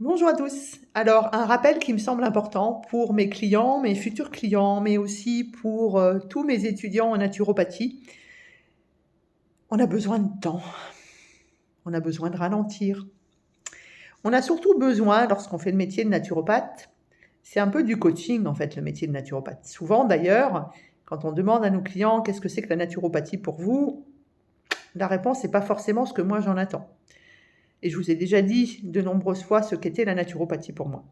Bonjour à tous. Alors, un rappel qui me semble important pour mes clients, mes futurs clients, mais aussi pour tous mes étudiants en naturopathie. On a besoin de temps, on a besoin de ralentir. On a surtout besoin, lorsqu'on fait le métier de naturopathe, c'est un peu du coaching en fait, le métier de naturopathe. Souvent d'ailleurs, quand on demande à nos clients qu'est-ce que c'est que la naturopathie pour vous, la réponse n'est pas forcément ce que moi j'en attends. Et je vous ai déjà dit de nombreuses fois ce qu'était la naturopathie pour moi.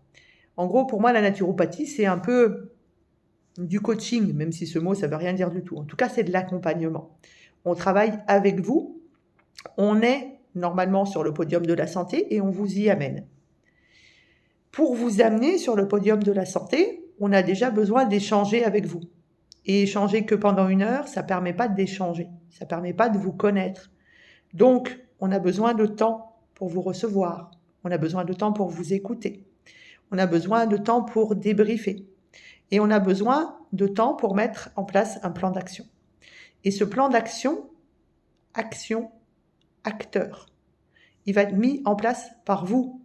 En gros, pour moi, la naturopathie, c'est un peu du coaching, même si ce mot, ça ne veut rien dire du tout. En tout cas, c'est de l'accompagnement. On travaille avec vous, on est normalement sur le podium de la santé et on vous y amène. Pour vous amener sur le podium de la santé, on a déjà besoin d'échanger avec vous. Et échanger que pendant 1 heure, ça ne permet pas d'échanger, ça ne permet pas de vous connaître. Donc, on a besoin de temps pour vous recevoir, on a besoin de temps pour vous écouter, on a besoin de temps pour débriefer. Et on a besoin de temps pour mettre en place un plan d'action. Et ce plan d'action, action, acteur, il va être mis en place par vous.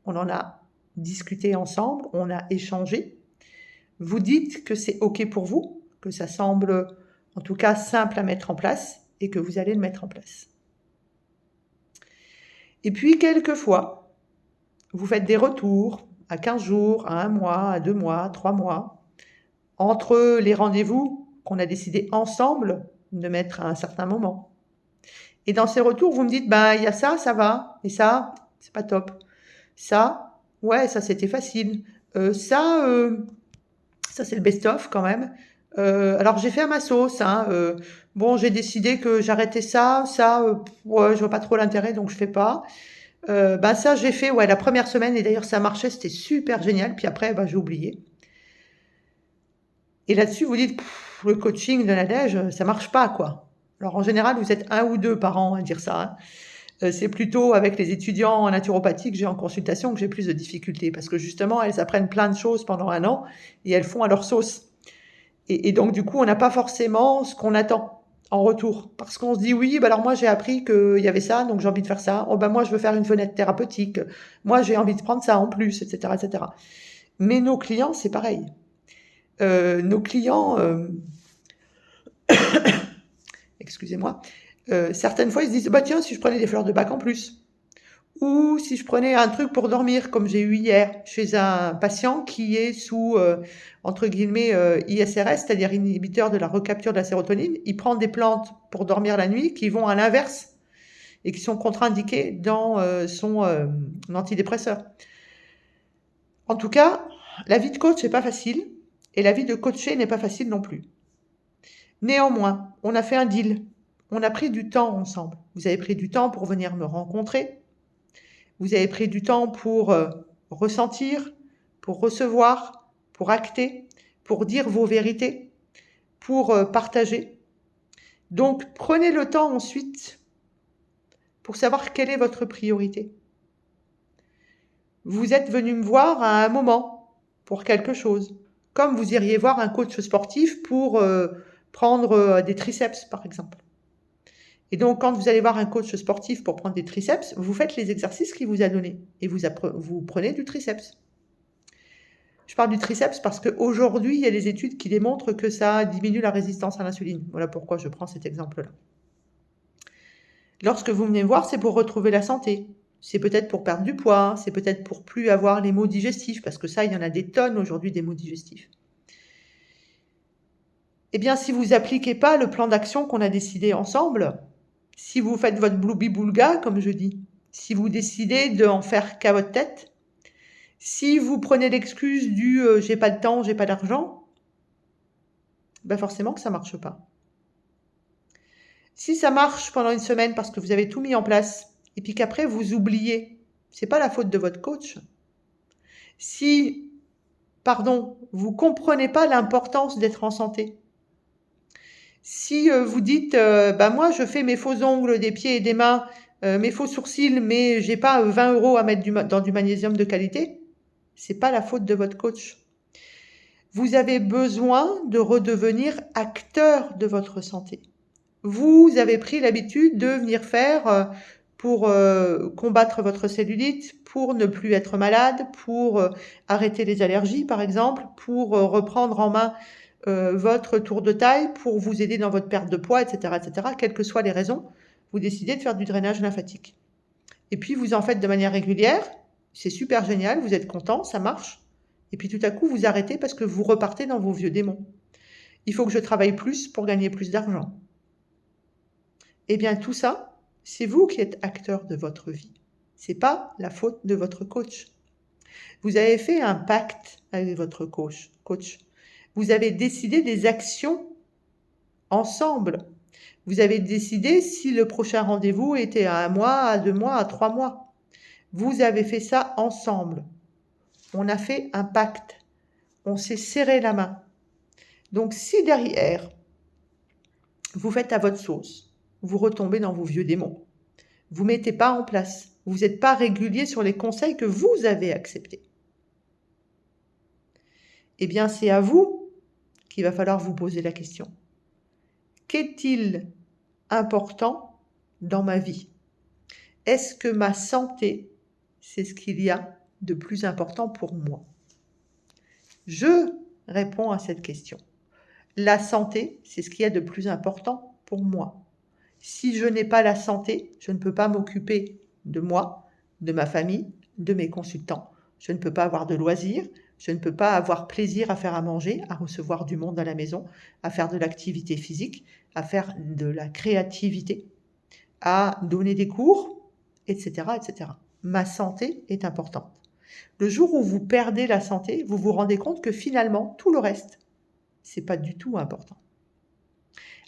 On en a discuté ensemble, on a échangé. Vous dites que c'est OK pour vous, que ça semble en tout cas simple à mettre en place et que vous allez le mettre en place. Et puis quelquefois, vous faites des retours à 15 jours, à 1 mois, à 2 mois, à 3 mois, entre les rendez-vous qu'on a décidé ensemble de mettre à un certain moment. Et dans ces retours, vous me dites, il y a ça, ça va, et ça, c'est pas top. Ça, ouais, ça c'était facile. Ça c'est le best-of quand même. Alors j'ai fait à ma sauce. Bon, j'ai décidé que j'arrêtais ouais, je vois pas trop l'intérêt, donc je fais pas. Ça j'ai fait, ouais, la première semaine, et d'ailleurs ça marchait, c'était super génial. Puis après, j'ai oublié. Et là-dessus, vous dites, le coaching de Nadège, ça marche pas, quoi. Alors en général, vous êtes 1 ou 2 par an à dire ça. C'est plutôt avec les étudiants en naturopathie que j'ai en consultation que j'ai plus de difficultés parce que justement, elles apprennent plein de choses pendant 1 an et elles font à leur sauce. Et donc du coup, on n'a pas forcément ce qu'on attend en retour parce qu'on se dit oui, alors moi j'ai appris qu'il y avait ça, donc j'ai envie de faire ça. Oh moi je veux faire une fenêtre thérapeutique. Moi j'ai envie de prendre ça en plus, etc., etc. Mais nos clients, c'est pareil. Nos clients, excusez-moi, certaines fois ils se disent bah tiens si je prenais des fleurs de bac en plus, ou si je prenais un truc pour dormir comme j'ai eu hier chez un patient qui est sous entre guillemets ISRS, c'est-à-dire inhibiteur de la recapture de la sérotonine. Il prend des plantes pour dormir la nuit qui vont à l'inverse et qui sont contre-indiquées dans son antidépresseur. En tout cas, la vie de coach n'est pas facile et la vie de coaché n'est pas facile non plus. Néanmoins, on a fait un deal. On a pris du temps ensemble. Vous avez pris du temps pour venir me rencontrer. Vous avez pris du temps pour ressentir, pour recevoir, pour acter, pour dire vos vérités, pour partager. Donc, prenez le temps ensuite pour savoir quelle est votre priorité. Vous êtes venu me voir à un moment pour quelque chose, comme vous iriez voir un coach sportif pour prendre des triceps, par exemple. Et donc, quand vous allez voir un coach sportif pour prendre des triceps, vous faites les exercices qu'il vous a donnés et vous prenez du triceps. Je parle du triceps parce qu'aujourd'hui, il y a des études qui démontrent que ça diminue la résistance à l'insuline. Voilà pourquoi je prends cet exemple-là. Lorsque vous venez me voir, c'est pour retrouver la santé. C'est peut-être pour perdre du poids, c'est peut-être pour plus avoir les maux digestifs, parce que ça, il y en a des tonnes aujourd'hui des maux digestifs. Eh bien, si vous n'appliquez pas le plan d'action qu'on a décidé ensemble, si vous faites votre bloubi-boulga, comme je dis, si vous décidez d'en faire qu'à votre tête, si vous prenez l'excuse du j'ai pas de temps, j'ai pas d'argent, forcément que ça marche pas. Si ça marche pendant 1 semaine parce que vous avez tout mis en place et puis qu'après vous oubliez, c'est pas la faute de votre coach. Si, vous comprenez pas l'importance d'être en santé. Si vous dites moi je fais mes faux ongles des pieds et des mains, mes faux sourcils, mais j'ai pas 20 € à mettre dans du magnésium de qualité, c'est pas la faute de votre coach. Vous avez besoin de redevenir acteur de votre santé. Vous avez pris l'habitude de venir faire pour combattre votre cellulite, pour ne plus être malade, pour arrêter les allergies par exemple, pour reprendre en main votre tour de taille, pour vous aider dans votre perte de poids, etc., etc. Quelles que soient les raisons, vous décidez de faire du drainage lymphatique. Et puis vous en faites de manière régulière, c'est super génial, vous êtes content, ça marche. Et puis tout à coup, vous arrêtez parce que vous repartez dans vos vieux démons. Il faut que je travaille plus pour gagner plus d'argent. Eh bien tout ça, c'est vous qui êtes acteur de votre vie. C'est pas la faute de votre coach. Vous avez fait un pacte avec votre coach. Vous avez décidé des actions ensemble. Vous avez décidé si le prochain rendez-vous était à 1 mois, à 2 mois, à 3 mois. Vous avez fait ça ensemble. On a fait un pacte. On s'est serré la main. Donc si derrière, vous faites à votre sauce, vous retombez dans vos vieux démons, vous ne mettez pas en place, vous n'êtes pas régulier sur les conseils que vous avez acceptés, eh bien c'est à vous qu'il va falloir vous poser la question. Qu'est-il important dans ma vie? Est-ce que ma santé, c'est ce qu'il y a de plus important pour moi? Je réponds à cette question. La santé, c'est ce qu'il y a de plus important pour moi. Si je n'ai pas la santé, je ne peux pas m'occuper de moi, de ma famille, de mes consultants. Je ne peux pas avoir de loisirs, je ne peux pas avoir plaisir à faire à manger, à recevoir du monde à la maison, à faire de l'activité physique, à faire de la créativité, à donner des cours, etc., etc. Ma santé est importante. Le jour où vous perdez la santé, vous vous rendez compte que finalement, tout le reste, c'est pas du tout important.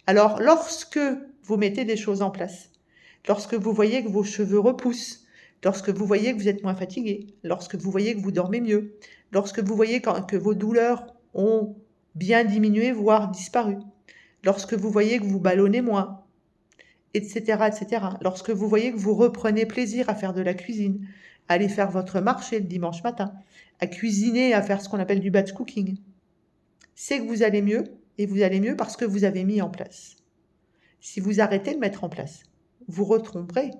Alors, lorsque vous mettez des choses en place, lorsque vous voyez que vos cheveux repoussent, lorsque vous voyez que vous êtes moins fatigué, lorsque vous voyez que vous dormez mieux, lorsque vous voyez que vos douleurs ont bien diminué, voire disparu, lorsque vous voyez que vous ballonnez moins, etc., etc., lorsque vous voyez que vous reprenez plaisir à faire de la cuisine, à aller faire votre marché le dimanche matin, à cuisiner, à faire ce qu'on appelle du batch cooking, c'est que vous allez mieux, et vous allez mieux parce que vous avez mis en place. Si vous arrêtez de mettre en place, vous retomberez.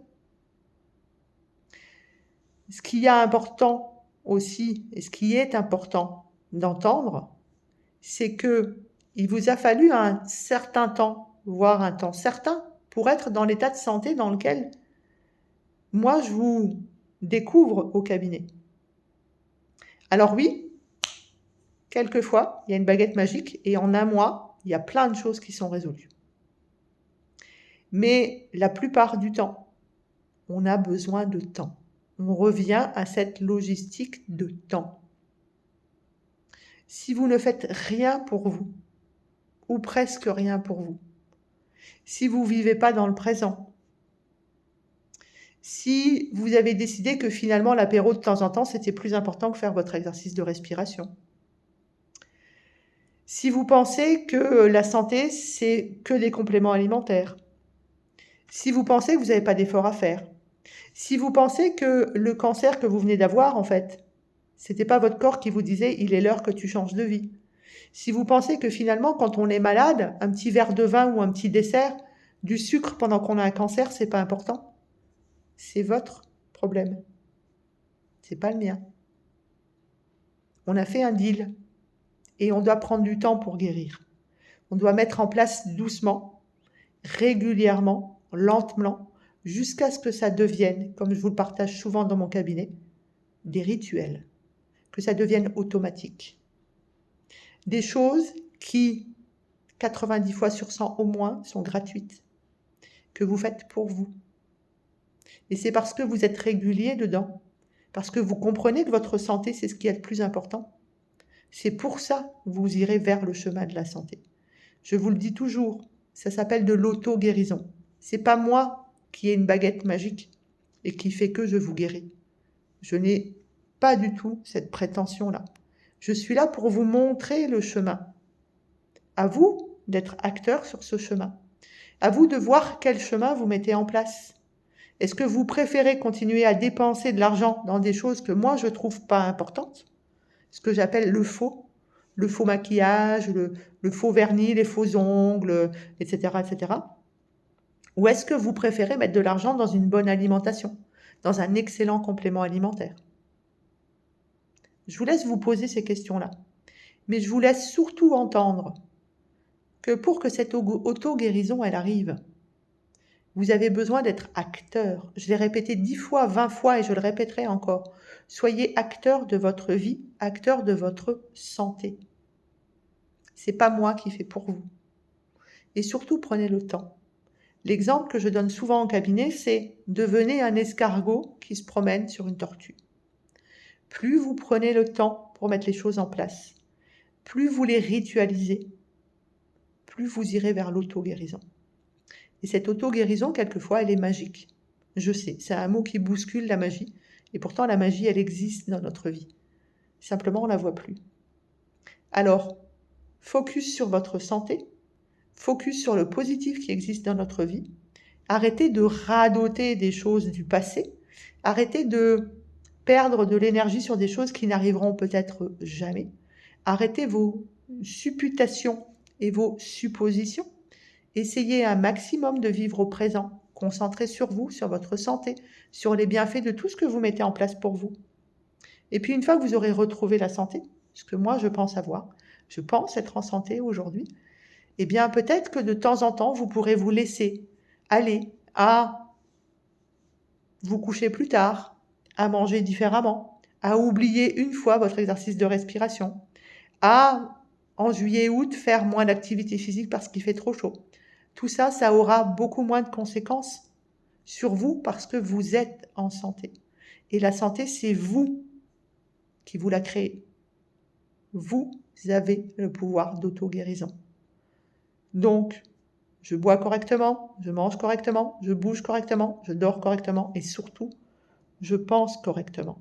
Ce qui est important aussi, et ce qui est important d'entendre, c'est que il vous a fallu un certain temps, voire un temps certain, pour être dans l'état de santé dans lequel moi je vous découvre au cabinet. Alors oui, quelquefois, il y a une baguette magique et en 1 mois, il y a plein de choses qui sont résolues. Mais la plupart du temps, on a besoin de temps. On revient à cette logistique de temps. Si vous ne faites rien pour vous, ou presque rien pour vous, si vous ne vivez pas dans le présent, si vous avez décidé que finalement l'apéro de temps en temps, c'était plus important que faire votre exercice de respiration, si vous pensez que la santé, c'est que des compléments alimentaires, si vous pensez que vous n'avez pas d'effort à faire, si vous pensez que le cancer que vous venez d'avoir, en fait, c'était pas votre corps qui vous disait « il est l'heure que tu changes de vie ». Si vous pensez que finalement, quand on est malade, un petit verre de vin ou un petit dessert, du sucre pendant qu'on a un cancer, c'est pas important, c'est votre problème. C'est pas le mien. On a fait un deal et on doit prendre du temps pour guérir. On doit mettre en place doucement, régulièrement, lentement, jusqu'à ce que ça devienne, comme je vous le partage souvent dans mon cabinet, des rituels, que ça devienne automatique. Des choses qui, 90 fois sur 100 au moins, sont gratuites, que vous faites pour vous. Et c'est parce que vous êtes régulier dedans, parce que vous comprenez que votre santé, c'est ce qui est le plus important. C'est pour ça que vous irez vers le chemin de la santé. Je vous le dis toujours, ça s'appelle de l'auto-guérison. C'est pas moi qui ai une baguette magique et qui fait que je vous guéris. Je n'ai pas du tout cette prétention-là. Je suis là pour vous montrer le chemin. À vous d'être acteur sur ce chemin. À vous de voir quel chemin vous mettez en place. Est-ce que vous préférez continuer à dépenser de l'argent dans des choses que moi je ne trouve pas importantes? Ce que j'appelle le faux maquillage, le faux vernis, les faux ongles, etc., etc. Ou est-ce que vous préférez mettre de l'argent dans une bonne alimentation, dans un excellent complément alimentaire? Je vous laisse vous poser ces questions-là. Mais je vous laisse surtout entendre que pour que cette auto-guérison, elle arrive, vous avez besoin d'être acteur. Je l'ai répété 10 fois, 20 fois et je le répéterai encore. Soyez acteur de votre vie, acteur de votre santé. C'est pas moi qui fais pour vous. Et surtout, prenez le temps. L'exemple que je donne souvent en cabinet, c'est devenez un escargot qui se promène sur une tortue. Plus vous prenez le temps pour mettre les choses en place, plus vous les ritualisez, plus vous irez vers l'auto-guérison. Et cette auto-guérison, quelquefois, elle est magique. Je sais, c'est un mot qui bouscule la magie. Et pourtant, la magie, elle existe dans notre vie. Simplement, on ne la voit plus. Alors, focus sur votre santé, focus sur le positif qui existe dans notre vie. Arrêtez de radoter des choses du passé. Arrêtez de perdre de l'énergie sur des choses qui n'arriveront peut-être jamais. Arrêtez vos supputations et vos suppositions. Essayez un maximum de vivre au présent, concentrez sur vous, sur votre santé, sur les bienfaits de tout ce que vous mettez en place pour vous. Et puis une fois que vous aurez retrouvé la santé, ce que moi je pense avoir, je pense être en santé aujourd'hui, eh bien peut-être que de temps en temps, vous pourrez vous laisser aller à vous coucher plus tard, à manger différemment, à oublier une fois votre exercice de respiration, à, en juillet-août, faire moins d'activité physique parce qu'il fait trop chaud. Tout ça, ça aura beaucoup moins de conséquences sur vous parce que vous êtes en santé. Et la santé, c'est vous qui vous la créez. Vous avez le pouvoir d'auto-guérison. Donc, je bois correctement, je mange correctement, je bouge correctement, je dors correctement et surtout, je pense correctement.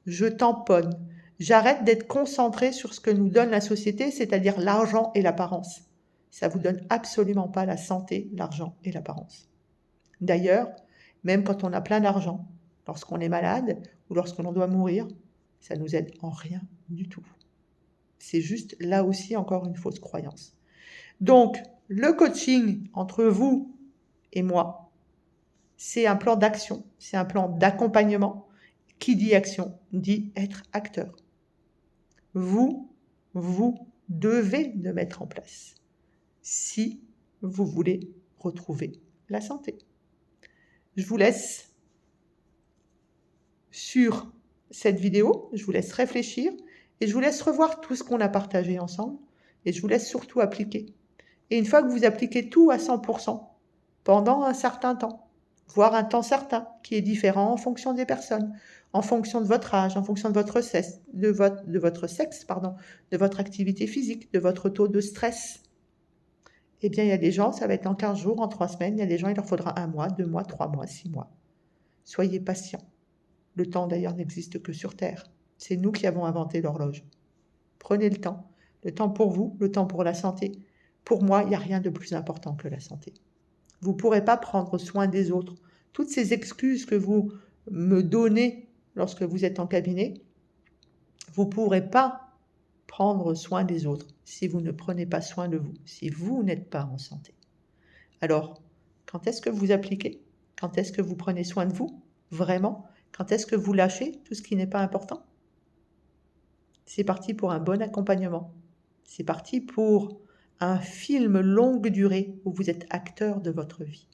Je tamponne. J'arrête d'être concentrée sur ce que nous donne la société, c'est-à-dire l'argent et l'apparence. Ça ne vous donne absolument pas la santé, l'argent et l'apparence. D'ailleurs, même quand on a plein d'argent, lorsqu'on est malade ou lorsqu'on doit mourir, ça nous aide en rien du tout. C'est juste là aussi encore une fausse croyance. Donc, le coaching entre vous et moi, c'est un plan d'action, c'est un plan d'accompagnement. Qui dit action dit être acteur. Vous devez le mettre en place si vous voulez retrouver la santé. Je vous laisse sur cette vidéo, je vous laisse réfléchir et je vous laisse revoir tout ce qu'on a partagé ensemble et je vous laisse surtout appliquer. Et une fois que vous appliquez tout à 100%, pendant un certain temps, voire un temps certain qui est différent en fonction des personnes, en fonction de votre âge, en fonction de votre sexe, de votre activité physique, de votre taux de stress. Eh bien, il y a des gens, ça va être en 15 jours, en 3 semaines. Il y a des gens, il leur faudra 1 mois, 2 mois, 3 mois, 6 mois. Soyez patients. Le temps, d'ailleurs, n'existe que sur Terre. C'est nous qui avons inventé l'horloge. Prenez le temps. Le temps pour vous, le temps pour la santé. Pour moi, il n'y a rien de plus important que la santé. Vous ne pourrez pas prendre soin des autres. Toutes ces excuses que vous me donnez lorsque vous êtes en cabinet, vous ne pourrez pas prendre soin des autres si vous ne prenez pas soin de vous, si vous n'êtes pas en santé. Alors, quand est-ce que vous appliquez? Quand est-ce que vous prenez soin de vous? Vraiment? Quand est-ce que vous lâchez tout ce qui n'est pas important? C'est parti pour un bon accompagnement. C'est parti pour un film longue durée où vous êtes acteur de votre vie.